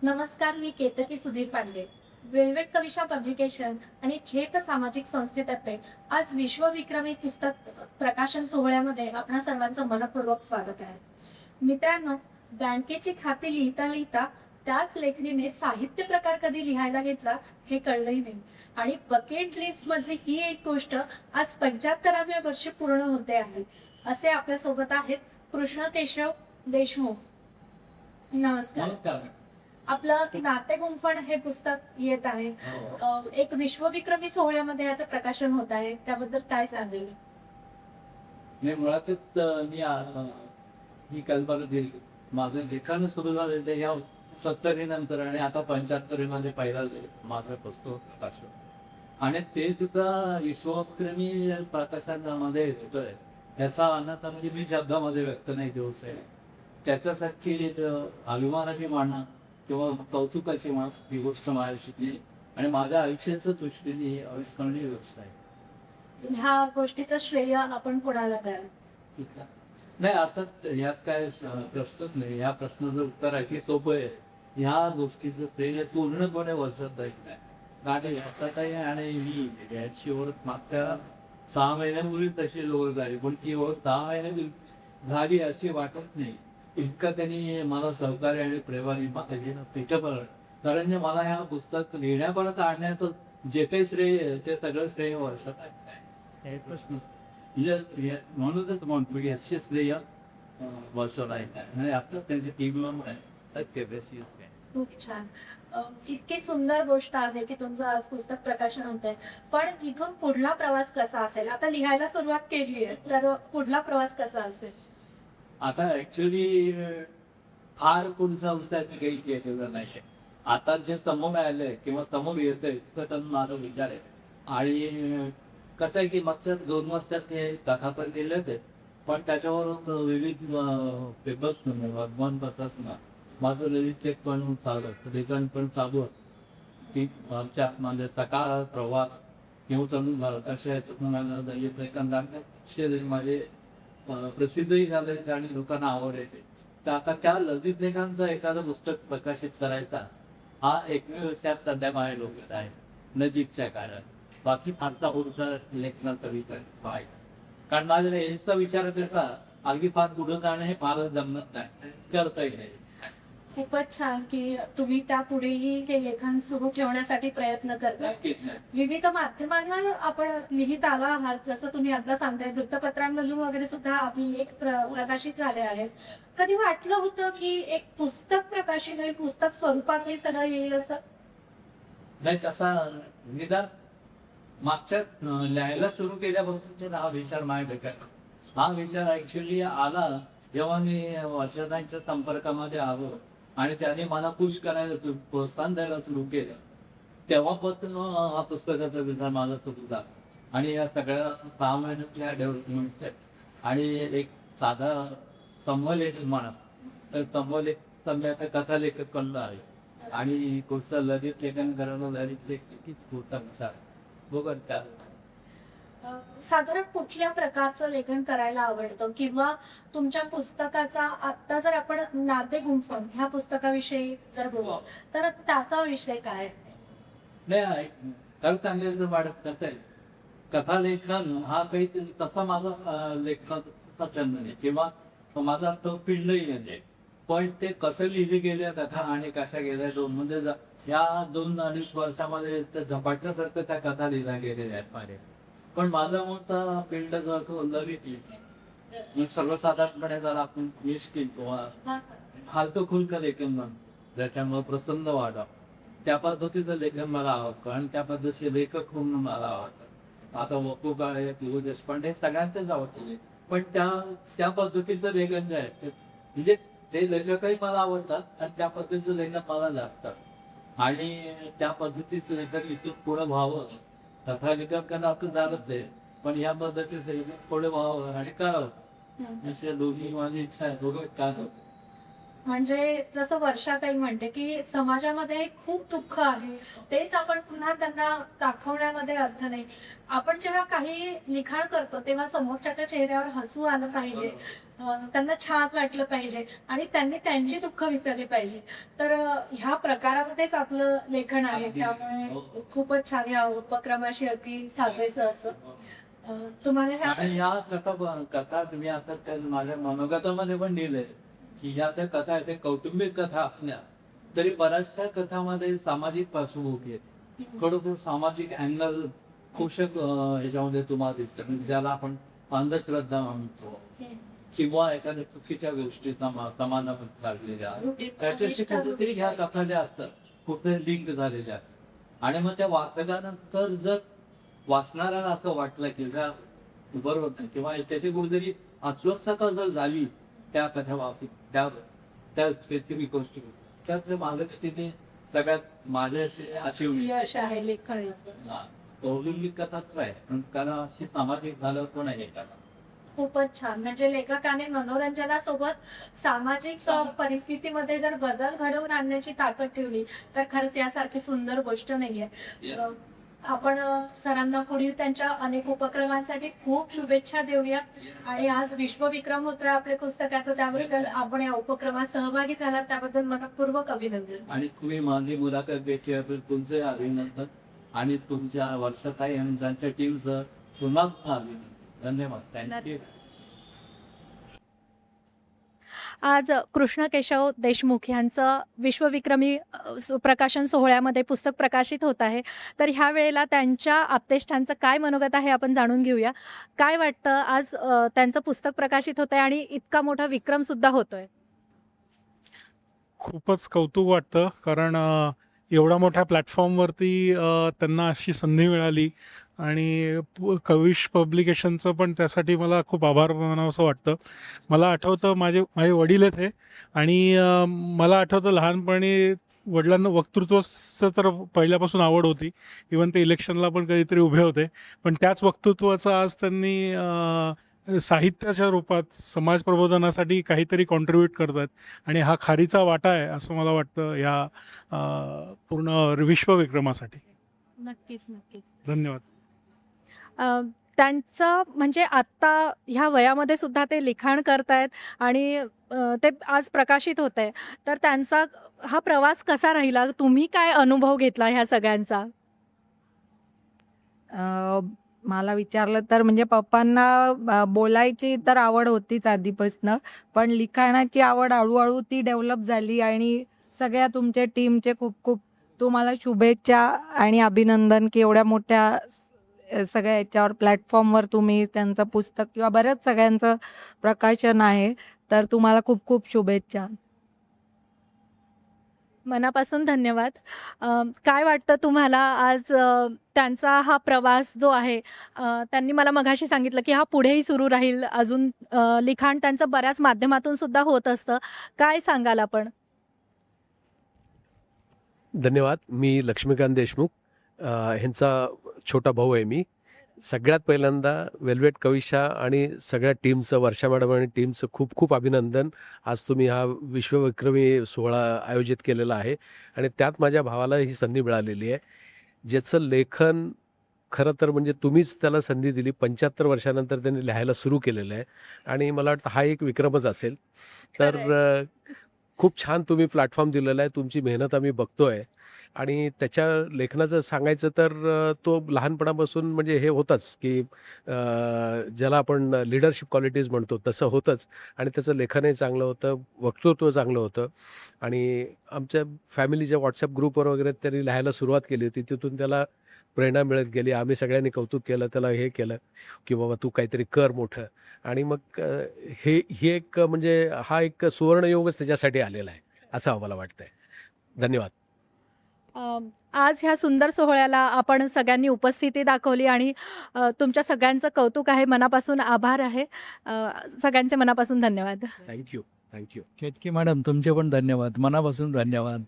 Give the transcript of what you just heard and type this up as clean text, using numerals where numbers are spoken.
नमस्कार, मी Ketaki Sudhir Pande. Velvet Kavisha publication आणि झेप सामाजिक संस्थेतर्फे आज विश्वविक्रमी पुस्तक प्रकाशन सोहळ्यामध्ये आपणा सर्वांचं मनपूर्वक स्वागत आहे. मित्रांनो, बँकेची खाती लिहिता लिहिता त्याच लेखणीने साहित्य प्रकार कधी लिहायला घेतला हे कळलंही नाही. आणि बकेट लिस्ट मधली ही एक गोष्ट आज 75व्या वर्षी पूर्ण होते आहे. असे आपल्या सोबत आहेत कृष्ण केशव देशमुख. नमस्कार. नमस्कार. आपलं नाते गुंफण हे पुस्तक येत आहे. एक विश्वविक्रमी सोहळ्यामध्ये याचं प्रकाशन होत आहे, त्याबद्दल काय सांगेल? मी मुळातच ही कल्पना दिली. माझं लिखाण सुरू झालं ते या 70 नंतर आणि आता 75 मध्ये पहिला माझं पुस्तक प्रकाशन. आणि ते सुद्धा विश्वविक्रमी प्रकाशनामध्ये येतोय. त्याचा आनंद म्हणजे मी शब्दामध्ये व्यक्त नाही देऊ शकत. त्याच्यासाठी अभिमानाची म्हणा किंवा कौतुकाची म्हणा ही गोष्ट माझ्या शिकली आणि माझ्या आयुष्याच्या दृष्टीने ही अविस्मरणीय गोष्ट आहे. ह्या गोष्टीचं श्रेय आपण कोणाला द्याल? ठीक आहे. नाही, अर्थात यात काय प्रश्नच नाही. या प्रश्नाचं उत्तर आहे की सोपं आहे. ह्या गोष्टीचं श्रेय पूर्णपणे वर्षात जाईल नाही. कारण याचा काही आणि मी याची ओळख मागच्या 6 महिन्यांपूर्वीच अशी ओळख झाली, पण ती ओळख 6 महिन्यापूर्वी झाली अशी वाटत नाही. इतकं त्यांनी मला सहकार्य आणि प्रेमाने पिठं, कारण मला ह्या पुस्तक लिहिण्यापर्यंत आणण्याचं जे काही श्रेय आहे ते सगळं श्रेय वर्षात आहे. प्रश्न म्हणजे म्हणूनच म्हणतो की असे श्रेय वर्षाला आहे आणि आपलं त्यांची टीम आहे. खूप छान. इतकी सुंदर गोष्ट आहे की तुमचं आज पुस्तक प्रकाशन होत आहे. पण इथून पुढला प्रवास कसा असेल? आता लिहायला सुरुवात केली आहे, तर पुढला प्रवास कसा असेल? आता ऍक्च्युली फार पुढचा विचार काही केलेला नाही. आता जे समोर आलंय किंवा समोर येतंय तर त्यांना माझा विचार आहे. आणि कसं आहे की मागच्या 2 वर्षात हे कथापण दिलेच आहेत, पण त्याच्यावर विविध पेपर्स वर्तमानपत्रात माझं लिहित पण चालू असतं, लेखन पण चालू असतं. ती आमच्या म्हणजे सकाळ प्रवाह किंवा तरुण भारत अशा लेखन माझे प्रसिद्धही झाले आणि लोकांना आवड येते. तर आता त्या ललित लेखांचं एखादं पुस्तक प्रकाशित करायचा हा एकमेव विचार सध्या माझ्या डोक्यात आहे नजीकच्या काळात. बाकी फारसा पुढचा लेखनाचा विचार आहे, कारण माझ्या याचा विचार करता अगदी फार पुढं जाणं हे फार जमत नाही, करताही नाही. खूपच छान की तुम्ही त्या पुढेही हे लेखन सुरू ठेवण्यासाठी प्रयत्न करता. विविध माध्यमांवर आपण लिहित आला आहात, जसं तुम्ही आता सांगताय वृत्तपत्रांमधून वगैरे सुद्धा आपले लेख प्रकाशित झाले आहेत. कधी वाटलं होतं की एक पुस्तक प्रकाशित होईल, पुस्तक स्वरूपात हे सगळं येईल असं? नाही, तसा निदान मागच्या लिहायला सुरू केल्यापासून हा विचार माझ्या डोक्यात. हा विचार ऍक्च्युली आला जेव्हा मी वर्षांच्या संपर्कामध्ये आलो आणि त्याने मला पुश करायला प्रोत्साहन द्यायला सुरू केलं. तेव्हापासून हा पुस्तकाचा विचार माझा सुरू झाला. आणि या सगळ्या 6 महिन्यातल्या डेव्हलपमेंट्स आहेत. आणि एक साधा स्तंभलेख म्हणा तर स्तंभलेखचा मी आता कथा लेखक बनलो आहे. आणि पुढचं ललित लेखन करायला ललित लेखकीच पुढचा विचार बघत त्या. साधारण कुठल्या प्रकारचं लेखन करायला आवडतं, किंवा तुमच्या पुस्तकाचा आता जर आपण नाते गुंफण ह्या पुस्तकाविषयी जर बोलू तर त्याचा विषय काय? नाही, खरं सांगायचं वाटत कसं आहे, कथा लेखन हा काही तसा माझा लेखनाचा छंद नाही किंवा माझा तो पिंडही नाही. पण ते कसं लिहिले गेल्या कथा आणि कशा गेल्या दोन म्हणजे या 2-2.5 वर्षामध्ये झपाटल्यासारखं त्या कथा लिहिल्या गेलेल्या आहेत माझ्या. पण माझा मूळचा पिंड जो तो ललित सर्वसाधारणपणे जर आपण मिश्किल किंवा फालतू खुलक लेखन म्हण ज्याच्यामुळे प्रसन्न वाटावं त्या पद्धतीचं लेखन मला आवडतं आणि त्या पद्धतीचे लेखक म्हणून मला आवडतं. आता वपू काळे, पु देशपांडे सगळ्यांचेच आवडते, पण त्या पद्धतीचं लेखन जे आहे म्हणजे ते लेखकही मला आवडतात आणि त्या पद्धतीचं लेखन मला जास्त. आणि त्या पद्धतीचं लेखन इथून पुढं व्हावं तथा लेखकांना आपलं झालंच आहे, पण या पद्धतीचं लेखन पुढे व्हावं आणि करावं अशा दोन्ही माझी इच्छा आहे. दोघं काय म्हणजे जसं वर्षाताई म्हणते की समाजामध्ये खूप दुःख आहे, तेच आपण पुन्हा त्यांना दाखवण्यामध्ये अर्थ नाही. आपण जेव्हा काही लिखाण करतो तेव्हा समोरच्याच्या चेहऱ्यावर हसू आलं पाहिजे, त्यांना छान वाटलं पाहिजे आणि त्यांनी त्यांची दुःख विसरली पाहिजे. तर ह्या प्रकारामध्येच आपलं लेखन आहे, त्यामुळे खूपच छान या उपक्रमाशी अगदी साजेसं असं. तुम्हाला ह्या आणि या कथा तुम्ही असं माझ्या मनोगतामध्ये पण लिहिलंय की ह्या ज्या कथा आहेत त्या कौटुंबिक कथा असल्या तरी बऱ्याचशा कथामध्ये सामाजिक पार्श्वभूमी आहे. थोडंसं सामाजिक अँगल पोषक ह्याच्यामध्ये तुम्हाला दिसतं, म्हणजे ज्याला आपण अंधश्रद्धा म्हणतो किंवा एखाद्या चुकीच्या गोष्टी समाजामध्ये चाललेल्या त्याच्याशी कुठेतरी ह्या कथा ज्या असतात कुठेतरी लिंक झालेल्या असतात आणि मग त्या वाचल्यानंतर जर वाचणाऱ्याला असं वाटलं की का बरोबर नाही किंवा त्याची कुठेतरी अस्वस्थता जर झाली त्या कथा वाचून त्या स्पेसिफिक गोष्टी त्यातल्या महालक्ष्मीने सगळ्यात माझ्याशी अशी यश आहे लेखनाचं. कौटुंबिक कथा तर आहे पण कारण अशी सामाजिक झालं पण आहे कथा. खूपच छान. म्हणजे लेखकाने मनोरंजनासोबत सामाजिक परिस्थितीमध्ये जर बदल घडवून आणण्याची ताकद ठेवली तर खरंच यासारखी सुंदर गोष्ट नाहीये. आपण सरांना पुढील त्यांच्या अनेक उपक्रमांसाठी खूप शुभेच्छा देऊया. आणि आज विश्वविक्रम होतं आपल्या पुस्तकाचं, त्याबद्दल आपण या उपक्रमात सहभागी झालात त्याबद्दल मनपूर्वक अभिनंदन. आणि तुम्ही माझी मुलाखत घेतल्याबद्दल तुमचे अभिनंदन आणि तुमच्या वर्षाताई आणि त्यांच्या टीमचं पुन्हा अभिनंदन. धन्यवाद. थँक्यू. आज कृष्ण केशव देशमुख यांचं विश्वविक्रमी प्रकाशन सोहळ्यामध्ये पुस्तक प्रकाशित होत आहे. तर ह्या वेळेला त्यांच्या आप्तेष्टांचं काय मनोगत आहे आपण जाणून घेऊया. काय वाटतं आज त्यांचं पुस्तक प्रकाशित होत आहे आणि इतका मोठा विक्रम सुद्धा होतोय? खूपच कौतुक वाटतं कारण एवढ्या मोठ्या प्लॅटफॉर्मवरती त्यांना अशी संधी मिळाली आणि कविश पब्लिकेशनचं पण त्यासाठी मला खूप आभार मानावंसं वाटतं. मला आठवतं माझे वडील आहेत हे आणि मला आठवतं लहानपणी वडिलांना वक्तृत्वाचं तर पहिल्यापासून आवड होती. इवन ते इलेक्शनला पण कधीतरी उभे होते. पण त्याच वक्तृत्वाचं आज त्यांनी साहित्याच्या रूपात समाज प्रबोधनासाठी काहीतरी कॉन्ट्रीब्यूट करतात आणि हा खारीचा वाटा आहे असं मला वाटतं या पूर्ण विश्वविक्रमासाठी. नक्कीच नक्कीच. धन्यवाद. त्यांचं म्हणजे आत्ता ह्या वयामध्ये सुद्धा ते लिखाण करतायत आणि ते आज प्रकाशित होत आहे. तर त्यांचा हा प्रवास कसा राहिला? तुम्ही काय अनुभव घेतला ह्या सगळ्यांचा? मला विचारलं तर म्हणजे पप्पांना बोलायची तर आवड होतीच आधीपासनं, पण लिखाणाची आवड हळूहळू ती डेव्हलप झाली आणि सगळ्या तुमच्या टीमचे खूप खूप तुम्हाला शुभेच्छा आणि अभिनंदन की एवढ्या मोठ्या सगळ्या याच्यावर प्लॅटफॉर्मवर तुम्ही त्यांचं पुस्तक किंवा बऱ्याच सगळ्यांचं प्रकाशन आहे, तर तुम्हाला खूप खूप शुभेच्छा. मनापासून धन्यवाद. काय वाटतं तुम्हाला आज त्यांचा हा प्रवास जो आहे, त्यांनी मला मघाशी सांगितलं की हा पुढेही सुरू राहील, अजून लिखाण त्यांचं बऱ्याच माध्यमातून सुद्धा होत असतं. काय सांगाल आपण? धन्यवाद. मी लक्ष्मीकांत देशमुख ह्यांचा छोटा भाऊ आहे मी. सगळ्यात पहिल्यांदा वेल्वेट कविशा आणि सगळ्या टीमचं, वर्षा मॅडम आणि टीमचं खूप खूप अभिनंदन. आज तुम्ही हा विश्वविक्रमी सोहळा आयोजित केलेला आहे आणि त्यात माझ्या भावाला ही संधी मिळालेली आहे, ज्याचं लेखन खरं तर म्हणजे तुम्हीच त्याला संधी दिली. 75 वर्षानंतर त्यांनी लिहायला सुरू केलेलं आहे आणि मला वाटतं हा एक विक्रमच असेल. तर खूप छान तुम्ही प्लॅटफॉर्म दिलेला आहे. तुमची मेहनत आम्ही बघतो आहे आणि त्याच्या लेखनाचं सांगायचं तर तो लहानपणापासून म्हणजे हे होतंच की ज्याला आपण लिडरशिप क्वालिटीज म्हणतो तसं होतंच आणि त्याचं लेखनही चांगलं होतं, वक्तृत्व चांगलं होतं आणि आमच्या फॅमिलीच्या व्हॉट्सअप ग्रुपवर वगैरे त्यांनी लिहायला सुरुवात केली होती. तिथून त्याला प्रेरणा मिळत गेली. आम्ही सगळ्यांनी कौतुक केलं, त्याला हे केलं की बाबा तू काहीतरी कर मोठं आणि मग ही एक म्हणजे हा एक सुवर्णयोगच त्याच्यासाठी आलेला आहे असं आम्हाला वाटतंय. धन्यवाद. आज ह्या सुंदर सोहळ्याला आपण सगळ्यांनी उपस्थिती दाखवली आणि तुमच्या सगळ्यांचं कौतुक आहे. मनापासून आभार आहे. सगळ्यांचे मनापासून धन्यवाद. थँक्यू. केतकी मॅडम तुमचे पण धन्यवाद. मनापासून धन्यवाद.